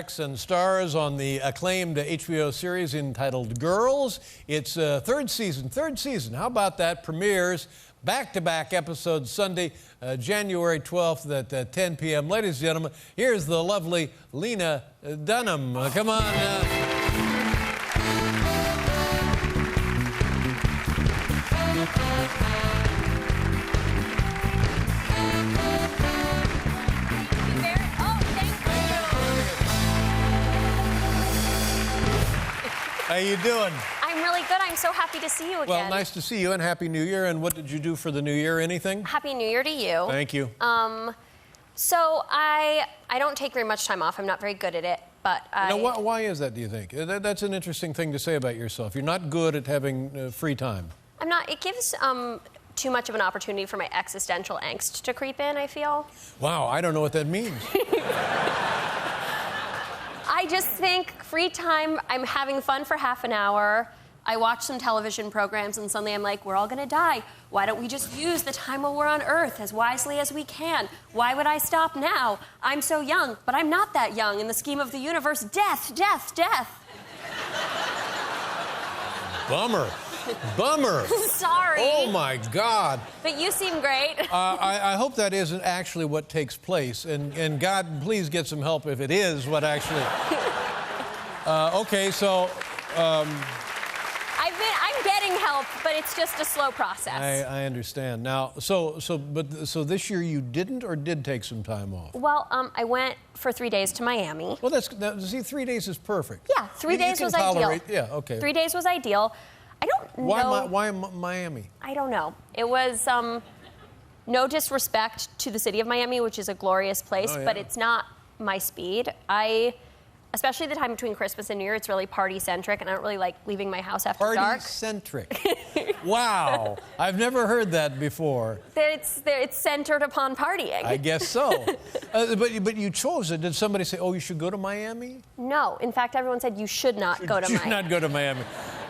And stars on the acclaimed HBO series entitled Girls. It's third season. How about that? Premieres back-to-back episodes Sunday, January 12th at 10 p.m. Ladies and gentlemen, here's the lovely Lena Dunham. Come on. How you doing? I'm really good. I'm so happy to see you again. Well, nice to see you, and Happy New Year. And what did you do for the New Year? Anything? Happy New Year to you. Thank you. So I don't take very much time off. I'm not very good at it, but why is that, do you think? That's an interesting thing to say about yourself. You're not good at having free time. I'm not. It gives too much of an opportunity for my existential angst to creep in, I feel. Wow, I don't know what that means. I just think free time, I'm having fun for half an hour. I watch some television programs and suddenly I'm like, we're all gonna die. Why don't we just use the time while we're on Earth as wisely as we can? Why would I stop now? I'm so young, but I'm not that young in the scheme of the universe. Death, death, death. Bummer. Bummer. Sorry. Oh, my God. But you seem great. I hope that isn't actually what takes place. And God, please get some help if it is what actually... Okay, so... I'm getting help, but it's just a slow process. I understand. Now, so this year you didn't or did take some time off? Well, I went for 3 days to Miami. Well, see, 3 days is perfect. Yeah, 3 days was ideal. Yeah, okay. 3 days was ideal. I don't know. Why Miami? I don't know. It was no disrespect to the city of Miami, which is a glorious place, but it's not my speed. Especially the time between Christmas and New Year, it's really party-centric, and I don't really like leaving my house after dark. Party-centric. Wow. I've never heard that before. It's centered upon partying. I guess so. But you chose it. Did somebody say, oh, you should go to Miami? No. In fact, everyone said you should not go to Miami. Should not go to Miami.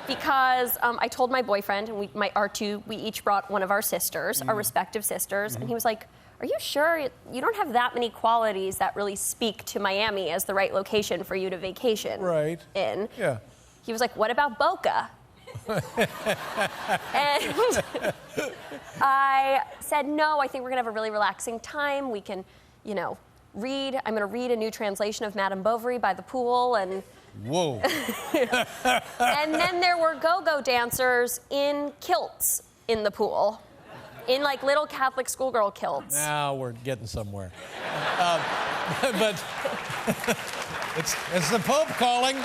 Because I told my boyfriend, and we each brought one of our sisters, our respective sisters, and he was like, are you sure you don't have that many qualities that really speak to Miami as the right location for you to vacation in? Yeah. He was like, what about Boca? And I said, no, I think we're going to have a really relaxing time. We can, read. I'm going to read a new translation of Madame Bovary by the pool, and... Whoa. And then there were go-go dancers in kilts in the pool. In like little Catholic schoolgirl kilts. Now we're getting somewhere. But it's the Pope calling.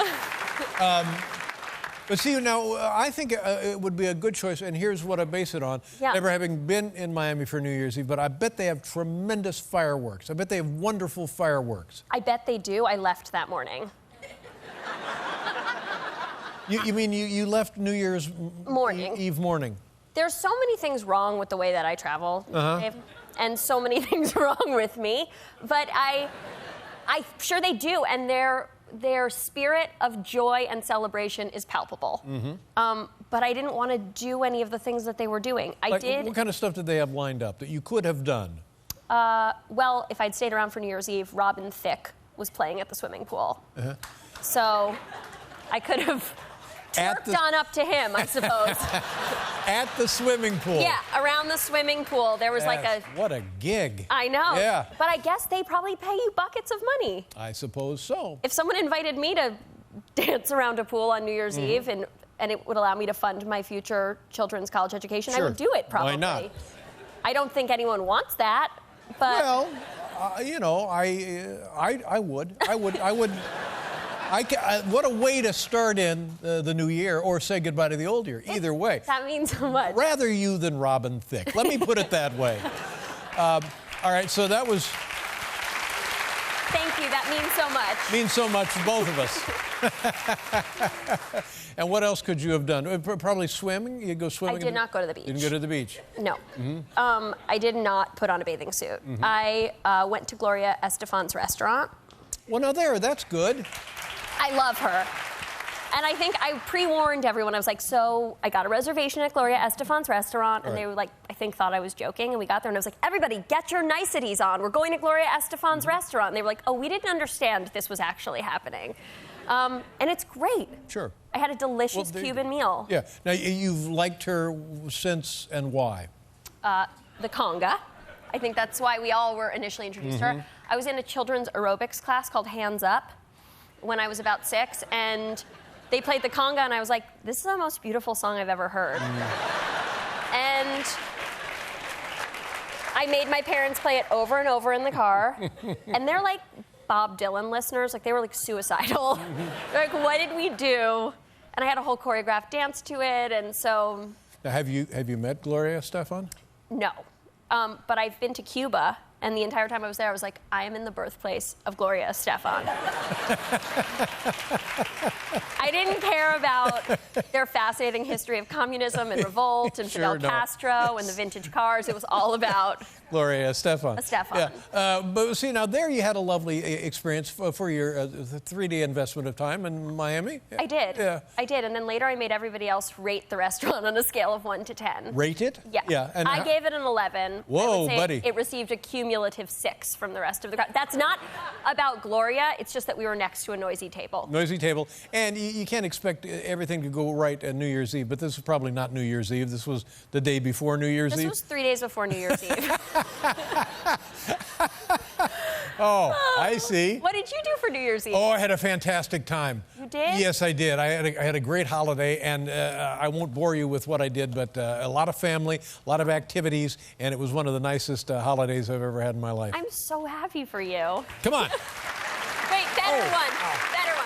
But see, now, I think it would be a good choice, and here's what I base it on. Yeah. Never having been in Miami for New Year's Eve, but I bet they have tremendous fireworks. I bet they have wonderful fireworks. I bet they do. I left that morning. You mean you left New Year's Eve morning? There's so many things wrong with the way that I travel, Dave, and so many things wrong with me. But I'm sure they do, and their spirit of joy and celebration is palpable. But I didn't want to do any of the things that they were doing. What kind of stuff did they have lined up that you could have done? Well, if I'd stayed around for New Year's Eve, Robin Thicke was playing at the swimming pool. So I could have twerked on up to him, I suppose. At the swimming pool? Yeah, around the swimming pool. There was What a gig. I know. Yeah. But I guess they probably pay you buckets of money. I suppose so. If someone invited me to dance around a pool on New Year's Eve and it would allow me to fund my future children's college education, I would do it, probably. Why not? I don't think anyone wants that, but... Well, I would. What a way to start in the new year or say goodbye to the old year. Either way. That means so much. Rather you than Robin Thicke. Let me put it that way. All right, so that was... Thank you. That means so much. Means so much to both of us. And what else could you have done? Probably swimming? You go swimming? I did not go to the beach. Didn't go to the beach? No. I did not put on a bathing suit. I went to Gloria Estefan's restaurant. Well, now that's good. I love her. And I think I pre-warned everyone. I was like, so I got a reservation at Gloria Estefan's restaurant, and they were like, I think, thought I was joking. And we got there and I was like, everybody, get your niceties on. We're going to Gloria Estefan's restaurant. And they were like, oh, we didn't understand this was actually happening. And it's great. Sure. I had a delicious Cuban meal. Yeah. Now, you've liked her since, and why? The conga. I think that's why we all were initially introduced to her. I was in a children's aerobics class called Hands Up when I was about 6, and they played the conga, and I was like, this is the most beautiful song I've ever heard. And I made my parents play it over and over in the car, and they're like Bob Dylan listeners, like they were like suicidal. They're like, what did we do? And I had a whole choreographed dance to it, and so. Now, have you met Gloria Estefan? No, but I've been to Cuba, and the entire time I was there, I was like, I am in the birthplace of Gloria Estefan. I didn't care about their fascinating history of communism and revolt and Fidel Castro and the vintage cars. It was all about Gloria Estefan. Estefan. Yeah. But see, now there you had a lovely experience for your 3-day investment of time in Miami. Yeah. I did. Yeah. I did. And then later I made everybody else rate the restaurant on a scale of 1 to 10. Rate it? Yeah. Yeah. And I gave it an 11. Whoa, buddy. It received a cumulative 6 from the rest of the crowd. That's not about Gloria. It's just that we were next to a noisy table. Noisy table. And you can't expect everything to go right on New Year's Eve, but this was probably not New Year's Eve. This was the day before New Year's Eve. This was 3 days before New Year's Eve. Oh, I see. What did you do for New Year's Eve? Oh, I had a fantastic time. You did? Yes, I did. I had a great holiday, and I won't bore you with what I did, but a lot of family, a lot of activities, and it was one of the nicest holidays I've ever had in my life. I'm so happy for you. Come on. Wait, better one. Oh. Better one.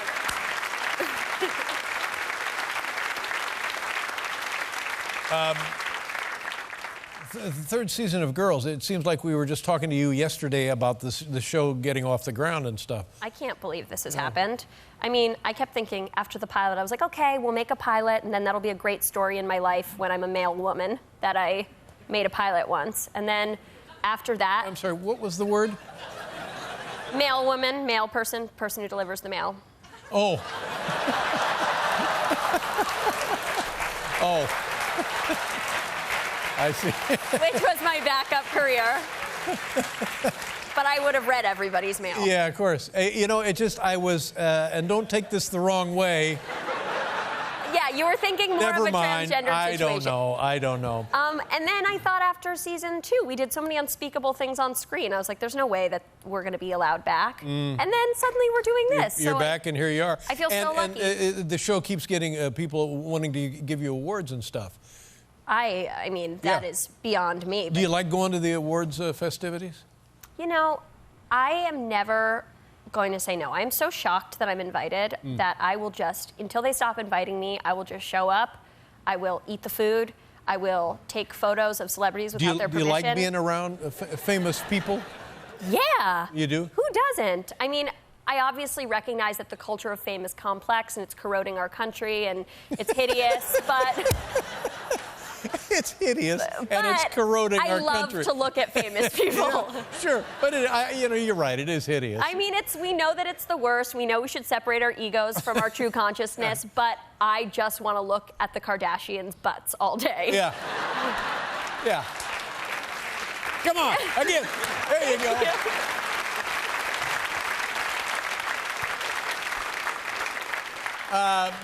The third season of Girls, it seems like we were just talking to you yesterday about the show getting off the ground and stuff. I can't believe this has happened. I mean, I kept thinking after the pilot, I was like, okay, we'll make a pilot, and then that'll be a great story in my life when I'm a male woman that I made a pilot once. And then after that... I'm sorry, what was the word? Male woman, male person, person who delivers the mail. Oh. Oh. I see. Which was my backup career. But I would have read everybody's mail. Yeah, of course. You know, I was, and don't take this the wrong way. Yeah, you were thinking more Never of a mind. transgender I situation. I don't know. And then I thought after season 2, we did so many unspeakable things on screen. I was like, there's no way that we're going to be allowed back. And then suddenly we're doing this. You're back, and here you are. I feel so lucky. And the show keeps getting people wanting to give you awards and stuff. I mean, that is beyond me. Do you like going to the awards festivities? You know, I am never going to say no. I'm so shocked that I'm invited that I will just, until they stop inviting me, I will just show up. I will eat the food. I will take photos of celebrities without their permission. Do you like being around famous people? Yeah. You do? Who doesn't? I mean, I obviously recognize that the culture of fame is complex and it's corroding our country and it's hideous, but... It's hideous, and it's corroding our country. I love to look at famous people. Yeah, sure, but you're right. It is hideous. I mean, we know that it's the worst. We know we should separate our egos from our true consciousness, but I just want to look at the Kardashians' butts all day. Yeah. Yeah. Come on, again. There you go.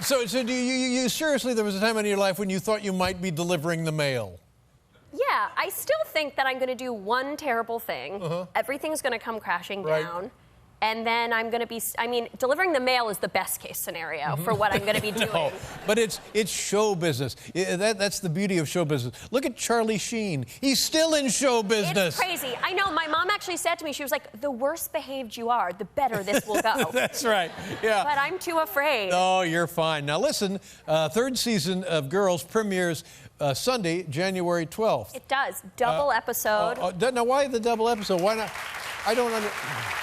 So do you seriously, there was a time in your life when you thought you might be delivering the mail? Yeah, I still think that I'm going to do one terrible thing. Everything's going to come crashing down. And then I'm going to be, I mean, delivering the mail is the best case scenario for what I'm going to be doing. No, but it's show business. That's the beauty of show business. Look at Charlie Sheen. He's still in show business. It's crazy. I know. My mom actually said to me, she was like, the worse behaved you are, the better this will go. That's right. Yeah. But I'm too afraid. No, you're fine. Now listen, third season of Girls premieres Sunday, January 12th. It does. Double episode. Now, why the double episode? Why not? I don't understand.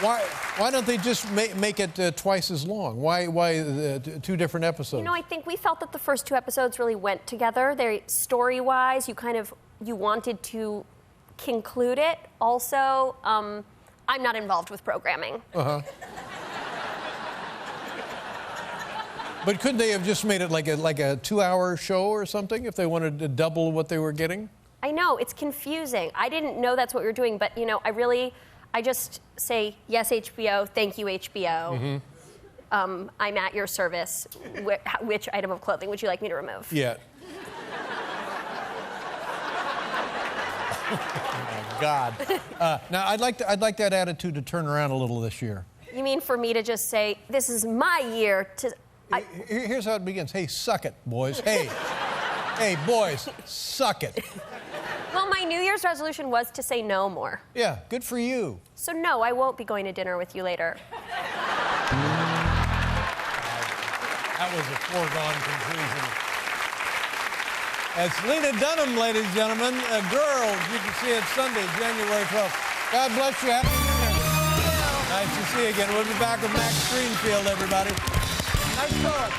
Why don't they just make it twice as long? Why 2 different episodes? You know, I think we felt that the first 2 episodes really went together. They story-wise, you wanted to conclude it. Also, I'm not involved with programming. But couldn't they have just made it like a 2-hour show or something if they wanted to double what they were getting? I know, it's confusing. I didn't know that's what we were doing, but you know, I just say, yes, HBO, thank you, HBO. I'm at your service. Which item of clothing would you like me to remove? Yeah. Oh my God. Now, I'd like that attitude to turn around a little this year. You mean for me to just say, this is my year to... Here's how it begins. Hey, suck it, boys. Hey. Hey, boys, suck it. Well, my New Year's resolution was to say no more. Yeah, good for you. So no, I won't be going to dinner with you later. That was a foregone conclusion. It's Lena Dunham, ladies and gentlemen. Girls, you can see it Sunday, January 12th. God bless you. Happy New Year. Nice to see you again. We'll be back with Max Greenfield, everybody. Nice talk.